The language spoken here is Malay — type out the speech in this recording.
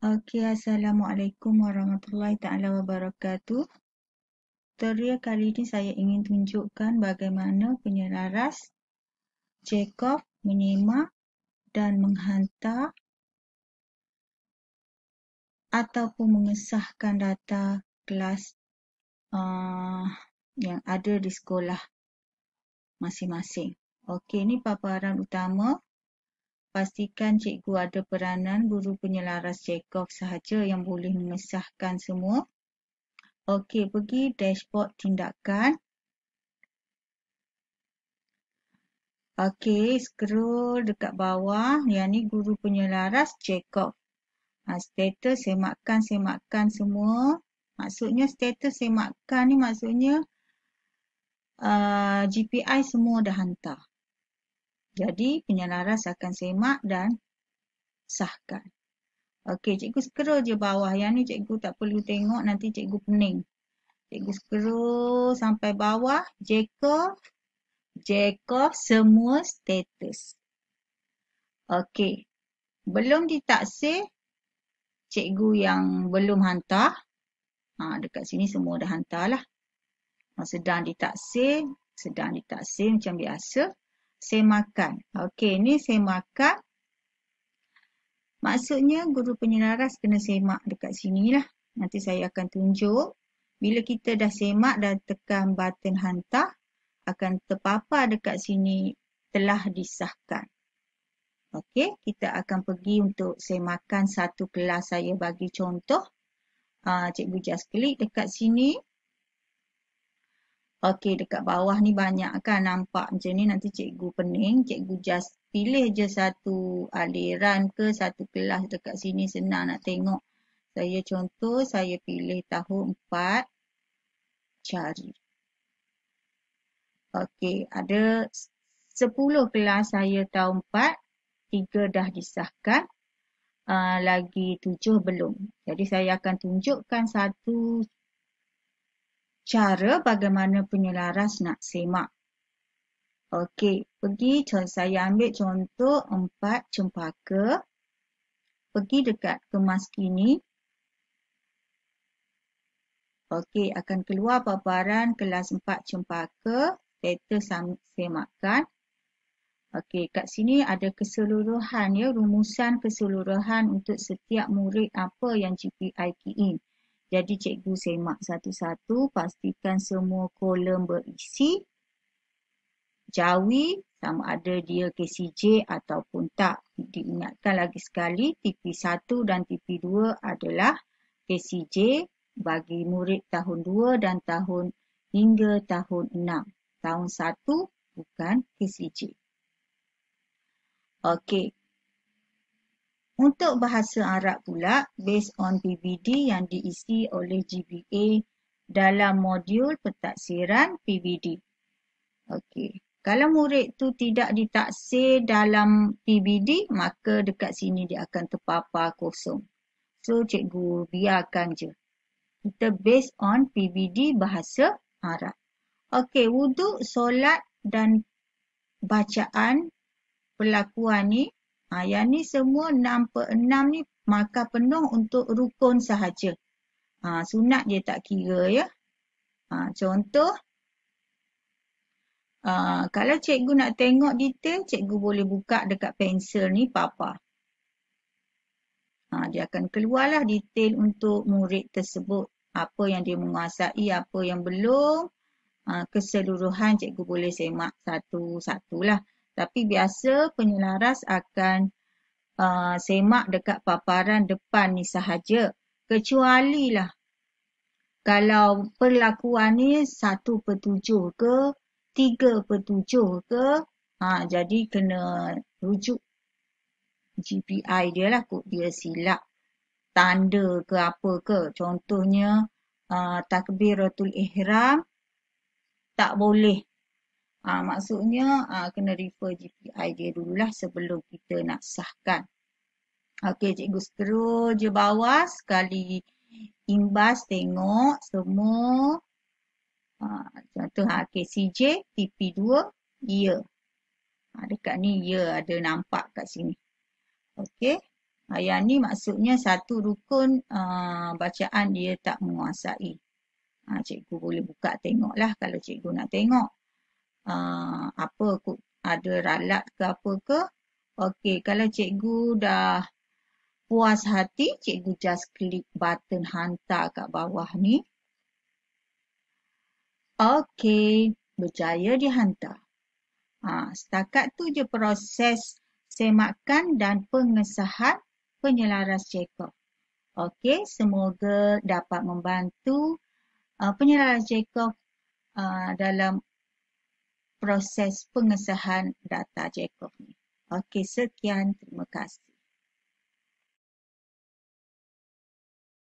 Okey, Assalamualaikum warahmatullahi taala wabarakatuh. Tutorial kali ini saya ingin tunjukkan bagaimana penyelaras Chekhov menyemak dan menghantar ataupun mengesahkan data kelas yang ada di sekolah masing-masing. Okey, ini paparan utama. Pastikan cikgu ada peranan guru penyelaras Chekhov sahaja yang boleh mengesahkan semua. Okey, pergi dashboard tindakan. Okey, scroll dekat bawah. Yang ni guru penyelaras Chekhov. Status semakkan semua. Maksudnya status semakkan ni maksudnya GPI semua dah hantar. Jadi penyelaras akan semak dan sahkan. Okey, cikgu scroll je bawah. Yang ni cikgu tak perlu tengok, nanti cikgu pening. Cikgu scroll sampai bawah. Chekhov semua status. Okey. Belum ditaksir, cikgu yang belum hantar. Dekat sini semua dah hantar lah. Sedang ditaksir macam biasa. Semakan. Okey, ni semakan. Maksudnya guru penyelaras kena semak dekat sini lah. Nanti saya akan tunjuk. Bila kita dah semak dan tekan button hantar, akan terpapar dekat sini telah disahkan. Okey, kita akan pergi untuk semakan satu kelas. Saya bagi contoh. Cikgu just klik dekat sini. Okey, dekat bawah ni banyak kan nampak macam ni. Nanti cikgu pening. Cikgu just pilih je satu aliran ke satu kelas dekat sini. Senang nak tengok. Saya contoh, saya pilih tahun 4. Cari. Okey, ada 10 kelas saya tahun 4. 3 dah disahkan. Lagi 7 belum. Jadi saya akan tunjukkan satu cara bagaimana penyelaras nak semak. Okey, saya ambil contoh 4 cempaka. Pergi dekat kemas kini. Okey, akan keluar paparan kelas 4 cempaka. Status semakkan. Okey, kat sini ada keseluruhan ya, rumusan keseluruhan untuk setiap murid apa yang GPI key in. Jadi cikgu semak satu-satu, pastikan semua kolom berisi. Jawi sama ada dia KCJ ataupun tak. Diingatkan lagi sekali, TP1 dan TP2 adalah KCJ bagi murid tahun 2 dan tahun hingga tahun 6. Tahun 1 bukan KCJ. Okey. Untuk bahasa Arab pula, based on PBD yang diisi oleh GBA dalam modul pentaksiran PBD. Okey. Kalau murid tu tidak ditaksir dalam PBD, maka dekat sini dia akan terpapar kosong. So, cikgu biarkan je. Kita based on PBD bahasa Arab. Okey, wuduk, solat dan bacaan perlakuan ni, yang ni semua 6/6 ni markah penuh untuk rukun sahaja. Sunat dia tak kira ya. Contoh, kalau cikgu nak tengok detail, cikgu boleh buka dekat pensel ni papa. Dia akan keluarlah detail untuk murid tersebut. Apa yang dia menguasai, apa yang belum. Keseluruhan cikgu boleh semak satu-satulah. Tapi biasa penyelaras akan semak dekat paparan depan ni sahaja. Kecuali lah kalau perlakuan ni 1/7 ke 3/7 ke, jadi kena rujuk GPI dia lah, kod dia silap. Tanda ke apa ke. Contohnya takbiratul ihram tak boleh. Maksudnya kena refer GPI dia dululah sebelum kita nak sahkan. Okey, cikgu scroll je bawah sekali imbas tengok semua. Contoh KCJ, TP2, ya. Dekat ni ya ada nampak kat sini. Okey. Yang ni maksudnya satu rukun bacaan dia tak menguasai. Cikgu boleh buka tengok lah kalau cikgu nak tengok. Apa ada ralat ke apa ke. Okey, kalau cikgu dah puas hati, cikgu just klik button hantar kat bawah ni. Okey, berjaya dihantar. Setakat tu je proses semakan dan pengesahan penyelaras Chekhov. Okey, semoga dapat membantu penyelaras Chekhov dalam proses pengesahan data Chekhov ni. Okey, sekian. Terima kasih.